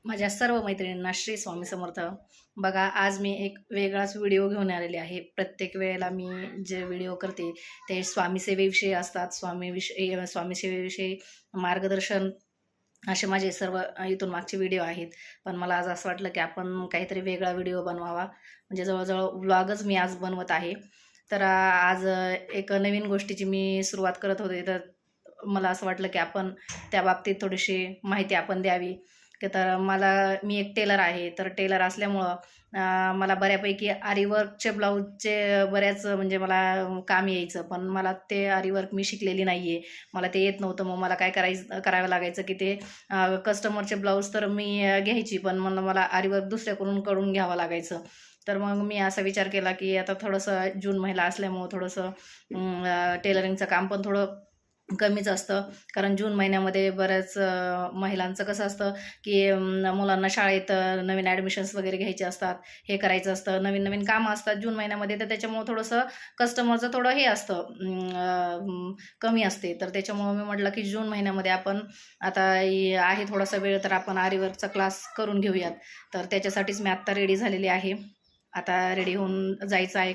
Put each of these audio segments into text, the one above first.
माझ्या सर्व मैत्रिणींना श्री स्वामी समर्थ. बघा, आज मी एक वेगळाच व्हिडिओ घेऊन आलेले आहे. प्रत्येक वेळेला मी जे व्हिडिओ करते ते स्वामीसेवेविषयी असतात. स्वामीसेवेविषयी मार्गदर्शन असे माझे सर्व इथून मागचे व्हिडिओ आहेत. पण मला आज असं वाटलं की आपण काहीतरी वेगळा व्हिडिओ बनवावा, म्हणजे जवळजवळ व्लॉगच मी आज बनवत आहे. तर आज एक नवीन गोष्टीची मी सुरुवात करत होते. तर मला असं वाटलं की आपण त्या बाबतीत थोडीशी माहिती आपण द्यावी. तर मी एक टेलर आहे. तर टेलर असल्यामुळं मला बऱ्यापैकी आरीवर्कचे ब्लाऊजचे बऱ्याच म्हणजे मला काम यायचं. पण मला ते आरीवर्क मी शिकलेली नाही आहे. मला ते येत नव्हतं. मग मला काय करावं लागायचं की ते कस्टमरचे ब्लाऊज तर मी घ्यायची, पण मला आरीवर्क दुसऱ्याकडून घ्यावं लागायचं. तर मग मी असा विचार केला की आता थोडंसं जून महिना असल्यामुळं थोडंसं टेलरिंगचं काम पण थोडं कमीच असतं. कारण जून महिन्यामध्ये बऱ्याच महिलांचं कसं असतं की मुलांना शाळेत नवीन ॲडमिशन्स वगैरे घ्यायचे असतात, हे करायचं असतं, नवीन नवीन कामं असतात जून महिन्यामध्ये. तर त्याच्यामुळं थोडंसं कस्टमरचं थोडं हे असतं, कमी असते. तर त्याच्यामुळं मी म्हटलं की जून महिन्यामध्ये आपण आता आहे थोडासा वेळ, तर आपण आरीवर्कचा क्लास करून घेऊयात. तर त्याच्यासाठीच मी आत्ता रेडी झालेली आहे. आता रेडी होऊन जायचं आहे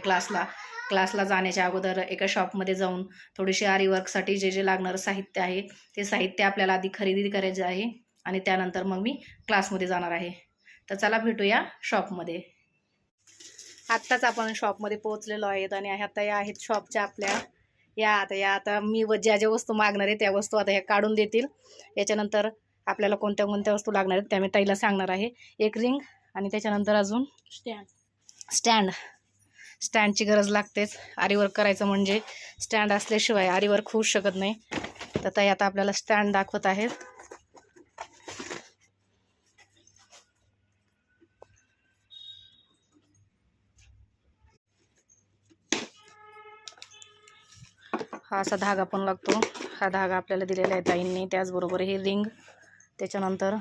क्लासला जाण्याच्या अगोदर एका शॉपमध्ये जाऊन थोडीशी आरीवर्कसाठी जे लागणारं साहित्य आहे ते साहित्य आपल्याला आधी खरेदी करायचे आहे आणि त्यानंतर मग मी क्लासमध्ये जाणार आहे. तर चला भेटूया शॉपमध्ये. आत्ताच आपण शॉपमध्ये पोहोचलेलो आहेत आणि आता या आहेत शॉपच्या आपल्या या आता मी ज्या वस्तू मागणार आहे त्या वस्तू आता ह्या काढून देतील. याच्यानंतर आपल्याला कोणत्या कोणत्या वस्तू लागणार आहेत त्या मी ताईला सांगणार आहे. एक रिंग आणि त्याच्यानंतर अजून स्टँडची गरज लागतेच. आरीवर्क करायचं म्हणजे स्टँड असल्याशिवाय आरीवर्क होऊ शकत नाही. तर ताई आता आपल्याला स्टँड दाखवत आहेत. हा असा धागा पण लागतो. हा धागा आपल्याला दिलेला आहे ताईंनी. त्याचबरोबर हे रिंग. त्याच्यानंतर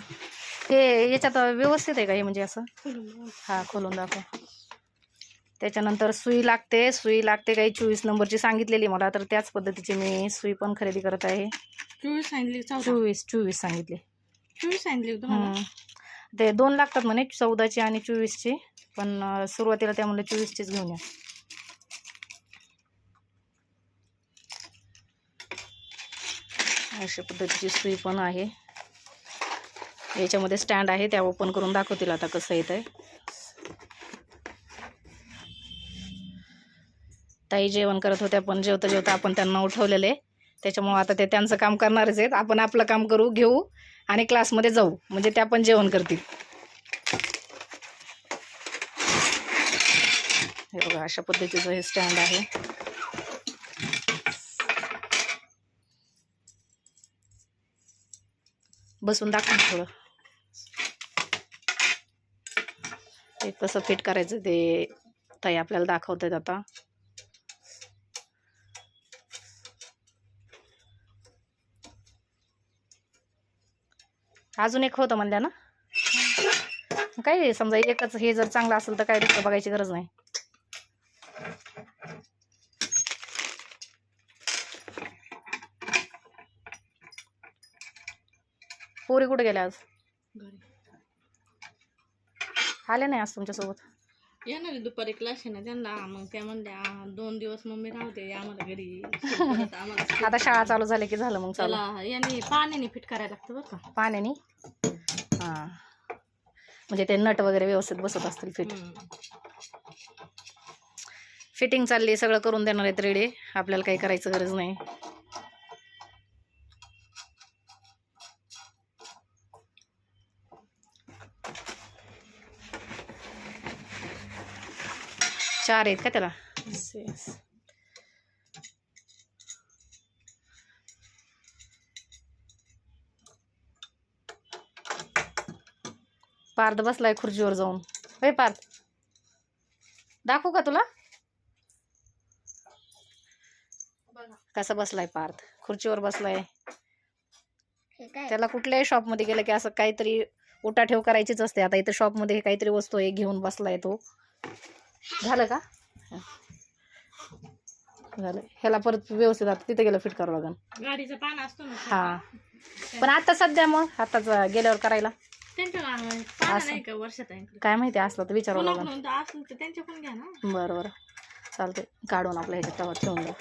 हे याच्यात व्यवस्थित आहे का हे, म्हणजे असं हा खोलून दाखव. त्याच्यानंतर सुई लागते काही 24 नंबरची सांगितलेली मला, तर त्याच पद्धतीची मी सुई पण खरेदी करत आहे. 24 सांगितले. ते 2 लागतात म्हणे, 14ची आणि 24ची. पण सुरुवातीला त्या म्हणलं 24चीच घेऊन या. अशा पद्धतीची सुई पण आहे. याच्यामध्ये स्टँड आहे, त्या ओपन करून दाखवतील आता कसं येत आहे. ताई जेवण करत होत्या, पण जेवता जेवता आपण त्यांना उठवलेले. त्याच्यामुळे आता ते त्यांचं काम करणारच आहेत. आपण आपलं काम घेऊ आणि क्लासमध्ये जाऊ, म्हणजे त्या पण जेवण करतील. हे बघा, अशा पद्धतीचं हे स्टँड आहे. बसून दाखव थोडं. ते कसं फिट करायचं ते ताई आपल्याला दाखवतात आता. अजून एक होतं म्हणल्या ना, काय समजा एकच हे जर चांगलं असेल तर काय दुसरं बघायची गरज नाही. पोरी कुठे गेल्या आज? आले नाही आज तुमच्यासोबत? येणार दुपारी क्लास आहे ना त्यांना. मग त्या म्हणल्या 2 दिवस मम्मी राहते आम्हाला घरी. आता शाळा चालू झाली की झालं मग चालू. याने पाण्याने फिट करायला लागतं बरं का. पाण्याने? हां, म्हणजे ते नट वगैरे व्यवस्थित बसत असतील फिट. फिटिंग चालली, सगळं करून देणार आहेत रेडी. आपल्याला काही करायचं गरज नाही. चार आहेत का त्याला? पार्थ बसलाय खुर्चीवर जाऊन. होय पार्थ, दाखवू का तुला कसा बसलाय पार्थ? खुर्चीवर बसलाय. त्याला कुठल्याही शॉपमध्ये गेलं की असं काहीतरी उठाठेव करायचीच असते. आता इथं शॉपमध्ये काहीतरी वस्तू आहे, घेऊन बसलाय तो. झालं का? झालं. ह्याला परत व्यवस्थित आता तिथे गेलं फिट करावं लागेल. गाडीचं पान असतो ना. हां, पण आता सध्या मग आताच गेल्यावर करायला त्यांच्या पाहा नाही का वर्षात आहे काय माहिती असलं तर विचारावं लागेल. म्हणून असलं तर त्यांच्या पण घ्या ना. बरं बरं चालते, काढून आपल्या ह्याच्यात तवा ठेवून द्या.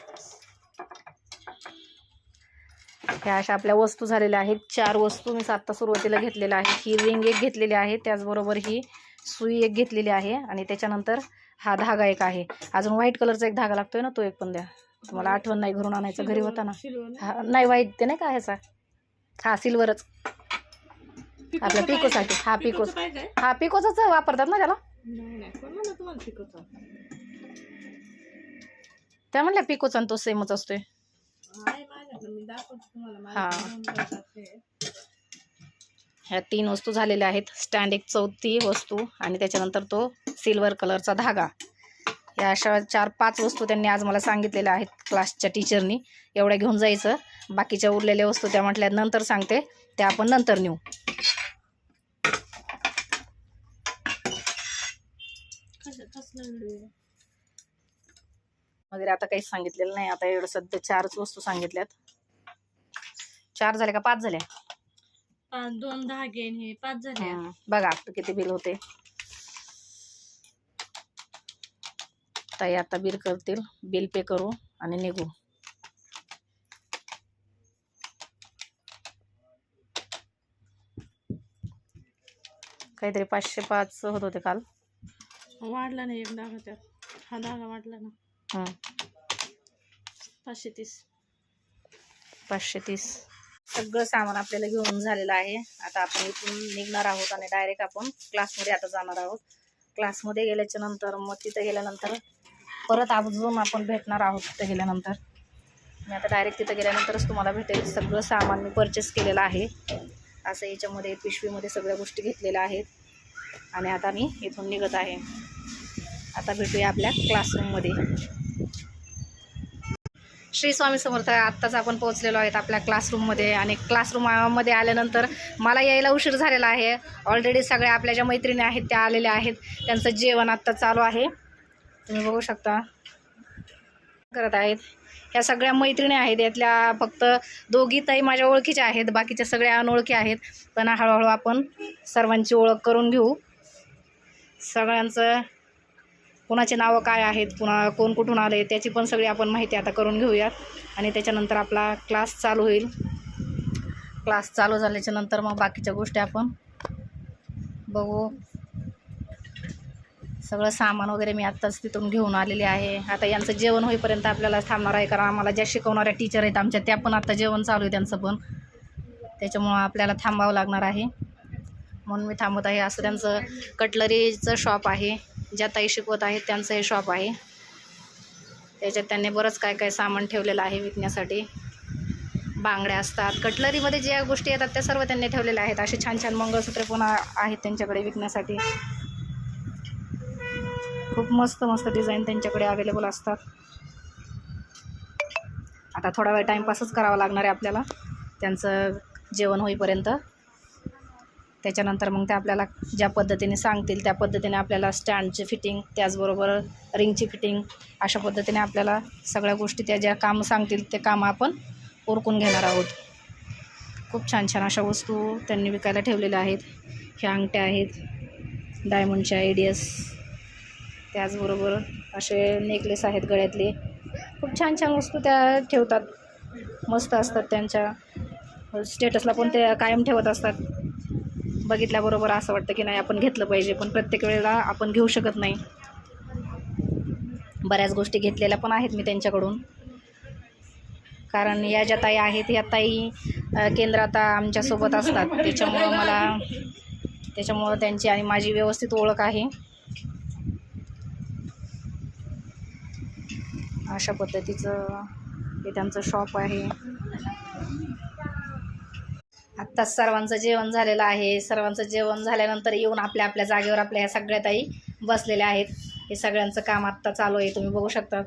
ह्या अशा आपल्या वस्तू झालेल्या आहेत. 4 वस्तू मी आत्ता सुरुवातीला घेतलेल्या आहे. ही रिंग एक घेतलेली आहे, त्याचबरोबर ही सुई एक घेतलेली आहे आणि त्याच्यानंतर हा धागा एक आहे. अजून व्हाईट कलरचा एक धागा लागतोय ना, तो एक पण द्या. तुम्हाला आठवण नाही, घरून आणायचा, घरी होता ना. हा नाही व्हाईट ते नाही का ह्याचा, हा सिल्वरच आपल्या पिकोसाठी. हा पिको, हा पिकोचाच वापरतात ना त्याला. त्या म्हणल्या पिकोचा तो सेमच असतोय. हा ह्या 3 वस्तू झालेल्या आहेत. स्टँड एक 4थी वस्तू आणि त्याच्यानंतर तो सिल्वर कलरचा धागा. या अशा 4-5 वस्तू त्यांनी आज मला सांगितलेल्या आहेत क्लासच्या टीचरनी. एवढ्या घेऊन जायचं. बाकीच्या उरलेल्या वस्तू त्या म्हटल्या नंतर सांगते, त्या आपण नंतर नेऊ. वगैरे आता काहीच सांगितलेलं नाही. आता एवढं सध्या 4च वस्तू सांगितल्यात. 4 झाल्या का 5 झाल्या? 2 धागे हे 5 झाले. बघा आता किती बिल होते. ताई आता बिल करतील, बिल पे करू आणि निघू. काहीतरी 505 होत होते काल. वाढला नाही एक धागा त्यात. हा धागा वाढला ना. 530. 530 सगळं सामान आपल्याला घेऊन झालेलं आहे. आता आपण इथून निघणार आहोत आणि डायरेक्ट आपण क्लासमध्ये आता जाणार आहोत. क्लासमध्ये गेल्याच्या नंतर मग तिथं गेल्यानंतर परत अजून आपण भेटणार आहोत. तिथं गेल्यानंतर मी आता डायरेक्ट तिथं गेल्यानंतरच तुम्हाला भेटेल. सगळं सामान मी परचेस केलेलं आहे. असं याच्यामध्ये पिशवीमध्ये सगळ्या गोष्टी घेतलेल्या आहेत आणि आता मी इथून निघत आहे. आता भेटूया आपल्या क्लासरूममध्ये. श्री स्वामी समर्थ. आत्ताच आपण पोहोचलेलो आहेत आपल्या क्लासरूममध्ये आणि क्लासरूममध्ये आल्यानंतर मला यायला उशीर झालेला आहे. ऑलरेडी सगळ्या आपल्या ज्या मैत्रिणी आहेत त्या आलेल्या आहेत. त्यांचं जेवण आत्ता चालू आहे, तुम्ही बघू शकता करत आहेत. ह्या सगळ्या मैत्रिणी आहेत. यातल्या फक्त 2 ताई माझ्या ओळखीच्या आहेत, बाकीच्या सगळ्या अनोळखी आहेत. पण हळूहळू आपण सर्वांची ओळख करून घेऊ. सगळ्यांचं कोणाची नावं काय आहेत, कोण कुठून आले त्याची पण सगळी आपण माहिती आता करून घेऊयात आणि त्याच्यानंतर आपला क्लास चालू होईल. क्लास चालू झाल्याच्या नंतर मग बाकीच्या गोष्टी आपण बघू. सगळं सामान वगैरे मी आत्ताच तिथून घेऊन आलेले आहे. आता यांचं जेवण होईपर्यंत आपल्याला थांबणार आहे, कारण आम्हाला ज्या शिकवणाऱ्या टीचर आहेत आमच्या त्या पण आता जेवण चालू आहे त्यांचं पण. त्याच्यामुळं आपल्याला थांबावं लागणार आहे, म्हणून मी थांबत आहे. असं त्यांचं कटलरीचं शॉप आहे. ज्या ताई शिकवत आहेत त्यांचं हे शॉप आहे. त्याच्यात त्यांनी बरंच काय काय सामान ठेवलेलं आहे विकण्यासाठी. बांगड्या असतात, कटलरीमध्ये ज्या गोष्टी येतात त्या सर्व त्यांनी ठेवलेल्या आहेत. असे छान छान मंगळसूत्रे पण आहेत त्यांच्याकडे विकण्यासाठी. खूप मस्त मस्त डिझाईन त्यांच्याकडे अवेलेबल असतात. आता थोडा वेळ टाईमपासच करावा लागणार आहे आपल्याला त्यांचं जेवण होईपर्यंत. त्याच्यानंतर मग ते आपल्याला ज्या पद्धतीने सांगतील त्या पद्धतीने आपल्याला स्टँडची फिटिंग, त्याचबरोबर रिंगची फिटिंग, अशा पद्धतीने आपल्याला सगळ्या गोष्टी त्या ज्या काम सांगतील ते काम आपण उरकून घेणार आहोत. खूप छान छान अशा वस्तू त्यांनी विकायला ठेवलेल्या आहेत. ह्या अंगठ्या आहेत डायमंडच्या ADS, त्याचबरोबर असे नेकलेस आहेत गळ्यातले. खूप छान छान वस्तू त्या ठेवतात, मस्त असतात. त्यांच्या स्टेटसला पण ते कायम ठेवत असतात. बघितल्याबरोबर असं वाटतं की नाही आपण घेतलं पाहिजे, पण प्रत्येक वेळेला आपण घेऊ शकत नाही. बऱ्याच गोष्टी घेतलेल्या पण आहेत मी त्यांच्याकडून, कारण या ज्या ताई आहेत ह्या ताई केंद्रात आमच्यासोबत असतात. त्याच्यामुळं त्यांची आणि माझी व्यवस्थित ओळख आहे. अशा पद्धतीचं हे त्यांचं शॉप आहे. आत्ताच सर्वांचं जेवण झालेलं आहे. सर्वांचं जेवण झाल्यानंतर येऊन आपल्या आपल्या जागेवर आपल्या ह्या सगळ्या ताई बसलेल्या आहेत. हे सगळ्यांचं काम आत्ता चालू आहे, तुम्ही बघू शकता.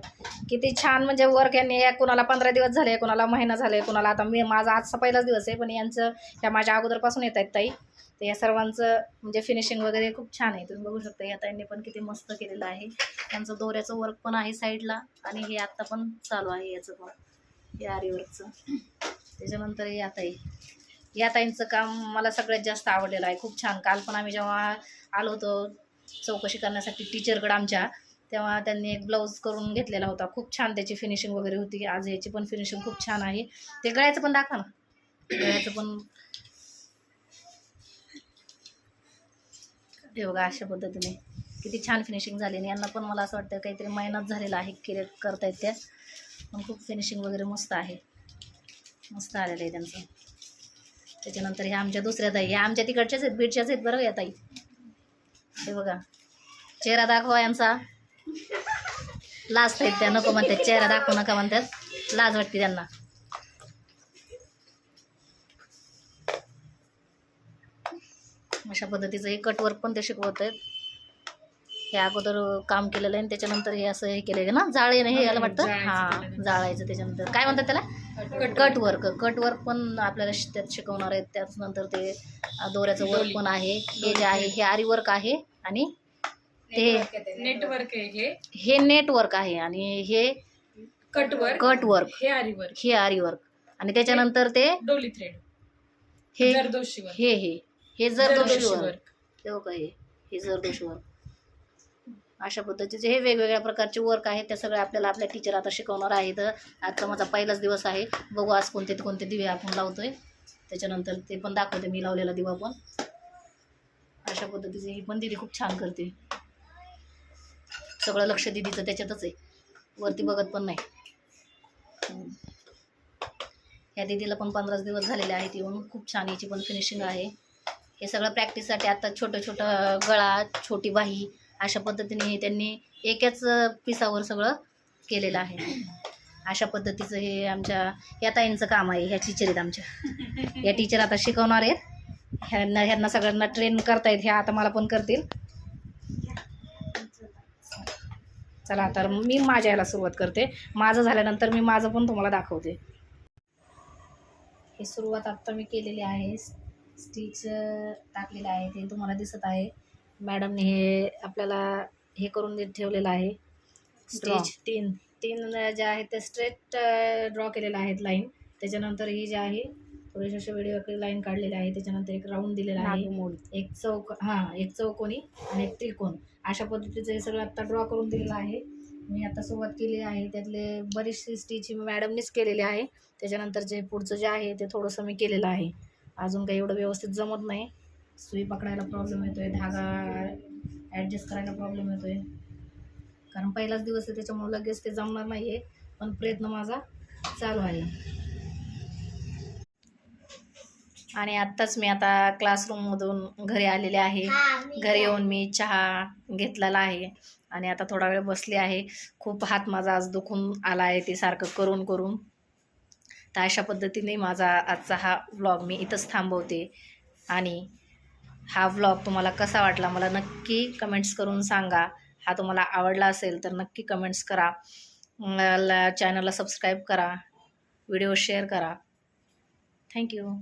किती छान म्हणजे वर्क यांनी, कुणाला 15 दिवस झाले, कुणाला महिना झाले, कुणाला आता माझा आजचा पहिलाच दिवस आहे, पण यांचं ह्या माझ्या अगोदरपासून येत आहेत ताई. तर या सर्वांचं म्हणजे फिनिशिंग वगैरे खूप छान आहे, तुम्ही बघू शकता. या ताईंनी पण किती मस्त केलेलं आहे. त्यांचं दोऱ्याचं वर्क पण आहे साईडला आणि हे आत्ता पण चालू आहे याचं पण, हे आरी वर्कचं. त्याच्यानंतर या ताई या ताईंचं काम मला सगळ्यात जास्त आवडलेलं आहे, खूप छान. काल पण आम्ही जेव्हा आलो होतो चौकशी करण्यासाठी टीचरकडे आमच्या, तेव्हा त्यांनी एक ब्लाऊज करून घेतलेला होता, खूप छान त्याची फिनिशिंग वगैरे होती. आज याची पण फिनिशिंग खूप छान आहे. ते गळ्याचं पण दाखवा ना, गळ्याचं पण हे बघा अशा पद्धतीने किती छान फिनिशिंग झाली. आणि यांना पण मला असं वाटतं काहीतरी मेहनत झालेला आहे, क्रिएट करतायत त्या, पण खूप फिनिशिंग वगैरे मस्त आहे, मस्त आलेलं आहे त्यांचं. त्याच्यानंतर ह्या आमच्या दुसऱ्या ताई, ह्या आमच्या तिकडच्याच आहेत, बीडच्याच आहेत बरं या ताई. हे बघा चेहरा दाखवा यांचा, लाज आहेत त्या, नको म्हणतात चेहरा दाखवू नका म्हणतात, लाज वाटते त्यांना. अशा पद्धतीचं हे कटवर्क पण ते शिकवत आहेत. हे अगोदर काम केलेलं आहे आणि त्याच्यानंतर हे असं हे केलं आहे ना, जाळे नाही हे याला वाटतं, हां जाळायचं. त्याच्यानंतर काय म्हणतात त्याला, कटवर्क पण आपल्याला त्यात शिकवणार आहेत. त्याच्यानंतर ते दोऱ्याचं वर्क पण आहे. हे जे आहे हे आरी वर्क आहे आणि ते नेटवर्क आहे हे नेटवर्क आहे आणि हे कटवर्क हे आरी वर्क. आणि त्याच्यानंतर ते डोली थ्रेड, हे जरदोशी वर्क, हे जरदोशी वर्क, हे जरदोशी वर्क. अशा पद्धतीचे हे वेगवेगळ्या प्रकारचे वर्क आहेत. ते सगळे आपल्याला आपल्या टीचर आता शिकवणार आहेत. आजचा माझा पहिलाच दिवस आहे. बघू आज कोणते कोणते दिवे आपण लावतोय, त्याच्यानंतर ते पण दाखवते मी लावलेला दिवा पण. अशा पद्धतीचे ही पण दिदी खूप छान करते. सगळं लक्ष दिदीचं त्याच्यातच आहे, वरती बघत पण नाही. या दिदीला पण 15 दिवस झालेले आहेत येऊन, खूप छान याची पण फिनिशिंग आहे. हे सगळं प्रॅक्टिससाठी आता छोटं छोटं गळा, छोटी बाही अशा पद्धतीने त्यांनी एकाच पिसावर सगळं केलेलं आहे. अशा पद्धतीचं हे आमच्या या ताईंचं काम आहे. ह्या टीचर आहेत आमच्या, या टीचर आता शिकवणार आहेत. ह्यांना सगळ्यांना ट्रेन करतायत, ह्या आता मला पण करतील. चला आता मी माझ्या याला सुरुवात करते. माझं झाल्यानंतर मी माझं पण तुम्हाला दाखवते. ही सुरुवात आत्ता मी केलेली आहे, स्टिच टाकलेलं आहे ते तुम्हाला दिसत आहे. मॅडमने हे आपल्याला हे करून ठेवलेलं आहे. स्टिच तीन ज्या आहेत ते स्ट्रेट ड्रॉ केलेल्या आहेत लाईन. त्याच्यानंतर ही जी आहे थोडेसे असे वेळेवर लाईन काढलेले आहे. त्याच्यानंतर एक राऊंड दिलेला आहे, एक एक चौकोनी आणि एक त्रिकोण. अशा पद्धतीचं हे सगळं आत्ता ड्रॉ करून दिलेलं आहे. मी आता सुरुवात केली आहे. त्यातले बरीचशी स्टिच मॅडमनीच केलेली आहे. त्याच्यानंतर जे पुढचं जे आहे ते थोडंसं मी केलेलं आहे. अजून काही एवढं व्यवस्थित जमत नाही, सुई पकडायला प्रॉब्लेम येतो आहे, धागा ॲडजस्ट करायला प्रॉब्लेम येतो आहे, कारण पहिलाच दिवस आहे त्याच्यामुळे लगेच ते जमणार नाही आहे. पण प्रयत्न माझा चालू आहे. आणि आत्ताच मी आता क्लासरूममधून घरी आलेले आहे. घरी येऊन मी चहा घेतलेला आहे आणि आता थोडा वेळ बसले आहे. खूप हात माझा आज दुखून आला आहे ते सारखं करून करून. तर अशा पद्धतीने माझा आजचा हा व्लॉग मी इथंच थांबवते. आणि हा व्लॉग तुम्हाला कसा वाटला मला नक्की कमेंट्स करून सांगा. हा तुम्हाला आवडला असेल तर नक्की कमेंट्स करा, चॅनलला सबस्क्राईब करा, व्हिडिओ शेअर करा. थँक्यू.